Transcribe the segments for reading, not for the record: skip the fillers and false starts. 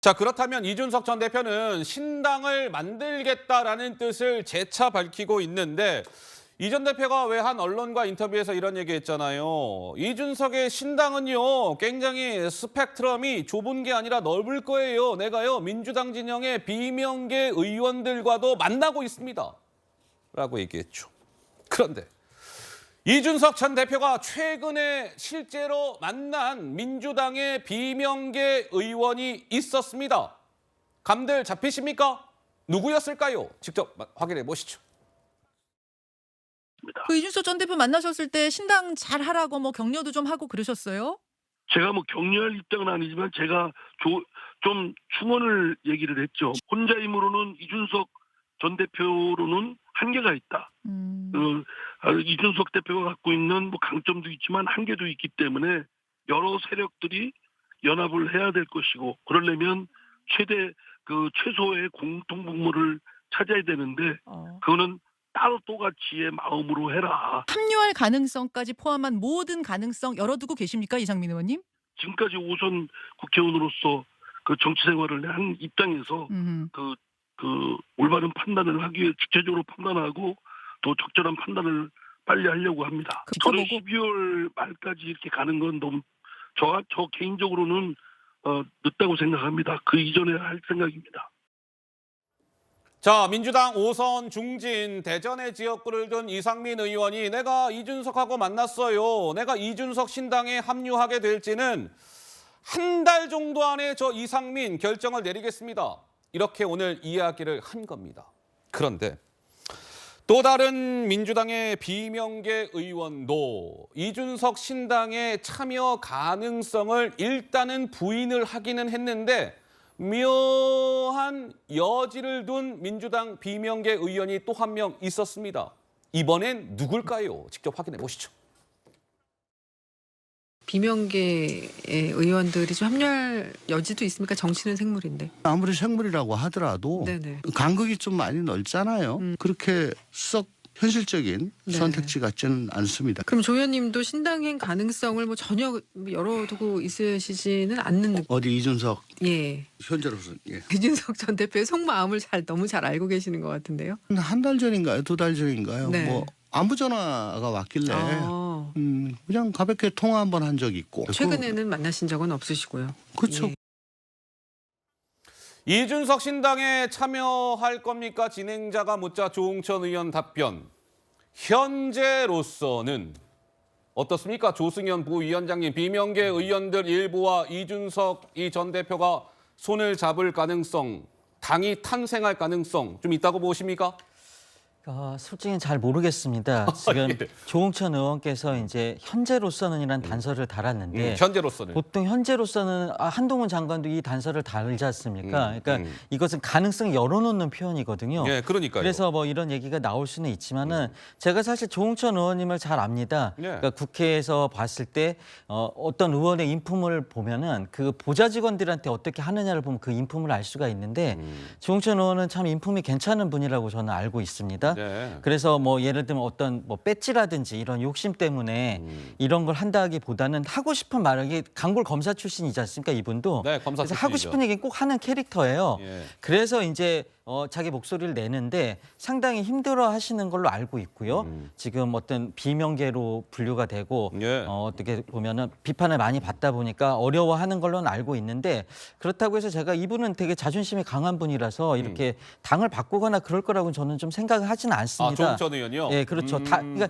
자, 그렇다면 이준석 전 대표는 신당을 만들겠다라는 뜻을 재차 밝히고 있는데 이 전 대표가 왜 한 언론과 인터뷰에서 이런 얘기했잖아요. 이준석의 신당은요, 굉장히 스펙트럼이 좁은 게 아니라 넓을 거예요. 내가요, 민주당 진영의 비명계 의원들과도 만나고 있습니다. 라고 얘기했죠. 그런데 이준석 전 대표가 최근에 실제로 만난 민주당의 비명계 의원이 있었습니다. 감들 잡히십니까? 누구였을까요? 직접 확인해 보시죠. 그 이준석 전 대표 만나셨을 때 신당 잘하라고 뭐 격려도 좀 하고 그러셨어요? 제가 뭐 격려할 입장은 아니지만 제가 좀 충원을 얘기를 했죠. 혼자 힘으로는 이준석 전 대표로는 한계가 있다. 이준석 대표가 갖고 있는 뭐 강점도 있지만 한계도 있기 때문에 여러 세력들이 연합을 해야 될 것이고 그러려면 최소의 공통분모를 찾아야 되는데 그거는 따로 똑같이의 마음으로 해라. 합류할 가능성까지 포함한 모든 가능성 열어두고 계십니까, 이상민 의원님? 지금까지 오선 국회의원으로서 그 정치 생활을 한 입장에서 그 올바른 판단을 하기 위해 주체적으로 판단하고 또 적절한 판단을 빨리 하려고 합니다. 저는 12월 말까지 이렇게 가는 건 너무 저 개인적으로는 늦다고 생각합니다. 그 이전에 할 생각입니다. 자, 민주당 5선 중진 대전의 지역구를 둔 이상민 의원이 내가 이준석하고 만났어요. 내가 이준석 신당에 합류하게 될지는 한 달 정도 안에 저 이상민 결정을 내리겠습니다. 이렇게 오늘 이야기를 한 겁니다. 그런데 또 다른 민주당의 비명계 의원도 이준석 신당에 참여 가능성을 일단은 부인을 하기는 했는데 묘한 여지를 둔 민주당 비명계 의원이 또 한 명 있었습니다. 이번엔 누굴까요? 직접 확인해 보시죠. 비명계 의원들이 좀 합류할 여지도 있습니까? 정치는 생물인데. 아무리 생물이라고 하더라도 네네. 간극이 좀 많이 넓잖아요. 그렇게 썩 현실적인 네. 선택지 같지는 않습니다. 그럼 조 의원님도 신당행 가능성을 뭐 전혀 열어두고 있으시지는 않는 느낌. 어디 이준석 예. 현재로서 이준석 전 대표의 속마음을 너무 잘 알고 계시는 것 같은데요. 한 달 전인가요? 2달 전인가요? 네. 뭐 안부 전화가 왔길래 그냥 가볍게 통화 한번 한 적이 있고. 최근에는 만나신 적은 없으시고요. 그렇죠. 예. 이준석 신당에 참여할 겁니까? 진행자가 묻자 조응천 의원 답변. 현재로서는 어떻습니까? 조승현 부위원장님, 비명계 의원들 일부와 이준석 이 전 대표가 손을 잡을 가능성, 당이 탄생할 가능성 좀 있다고 보십니까? 솔직히 잘 모르겠습니다. 지금 예. 조응천 의원께서 이제 현재로서는이란 단서를 달았는데 현재로서는. 보통 현재로서는 한동훈 장관도 이 단서를 달지 않습니까? 그러니까 이것은 가능성을 열어놓는 표현이거든요. 예, 그러니까요. 그래서 뭐 이런 얘기가 나올 수는 있지만은 제가 사실 조응천 의원님을 잘 압니다. 예. 그러니까 국회에서 봤을 때 어떤 의원의 인품을 보면은 그 보좌 직원들한테 어떻게 하느냐를 보면 그 인품을 알 수가 있는데 조응천 의원은 참 인품이 괜찮은 분이라고 저는 알고 있습니다. 네. 그래서 뭐 예를 들면 어떤 뭐 배지라든지 이런 욕심 때문에 이런 걸 한다기보다는 하고 싶은 말을 이게 단골 검사 출신이지 않습니까 이분도. 네, 검사 그래서 하고 출신이죠. 싶은 얘기 꼭 하는 캐릭터예요. 예. 그래서 이제 자기 목소리를 내는데 상당히 힘들어 하시는 걸로 알고 있고요. 지금 어떤 비명계로 분류가 되고 예. 어떻게 보면은 비판을 많이 받다 보니까 어려워하는 걸로는 알고 있는데 그렇다고 해서 제가 이분은 되게 자존심이 강한 분이라서 이렇게 당을 바꾸거나 그럴 거라고 저는 좀 생각을 하지는 않습니다. 조응천 의원이요? 예, 그렇죠. 그러니까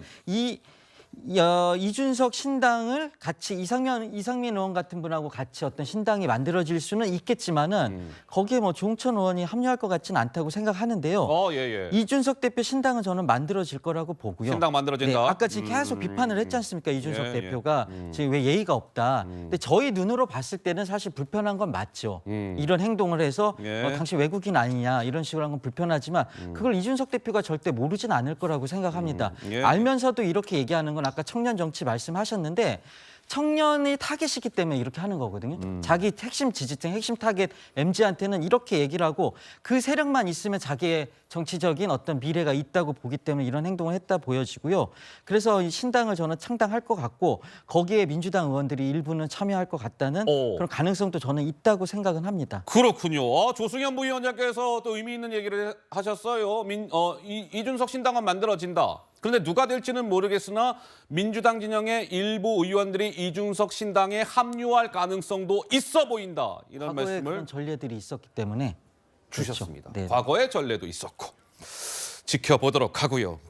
이준석 신당을 같이 이상민 의원 같은 분하고 같이 어떤 신당이 만들어질 수는 있겠지만은 거기에 뭐 조응천 의원이 합류할 것 같지는 않다고 생각하는데요. 예. 이준석 대표 신당은 저는 만들어질 거라고 보고요. 신당 만들어진다? 네, 아까 지금 계속 비판을 했지 않습니까? 이준석 예, 대표가 지금 왜 예의가 없다. 근데 저희 눈으로 봤을 때는 사실 불편한 건 맞죠. 이런 행동을 해서 예. 당신 외국인 아니냐 이런 식으로 한 건 불편하지만 그걸 이준석 대표가 절대 모르진 않을 거라고 생각합니다. 예. 알면서도 이렇게 얘기하는 건 아까 청년 정치 말씀하셨는데 청년이 타겟이기 때문에 이렇게 하는 거거든요. 자기 핵심 지지층, 핵심 타겟 MZ한테는 이렇게 얘기를 하고 그 세력만 있으면 자기의 정치적인 어떤 미래가 있다고 보기 때문에 이런 행동을 했다 보여지고요. 그래서 이 신당을 저는 창당할 것 같고 거기에 민주당 의원들이 일부는 참여할 것 같다는 그런 가능성도 저는 있다고 생각은 합니다. 그렇군요. 조승현 부위원장께서 또 의미 있는 얘기를 하셨어요. 이준석 신당은 만들어진다. 그런데 누가 될지는 모르겠으나 민주당 진영의 일부 의원들이 이준석 신당에 합류할 가능성도 있어 보인다. 이런 과거에 말씀을 그런 전례들이 있었기 때문에 주셨습니다. 그렇죠. 네. 과거의 전례도 있었고 지켜보도록 하고요.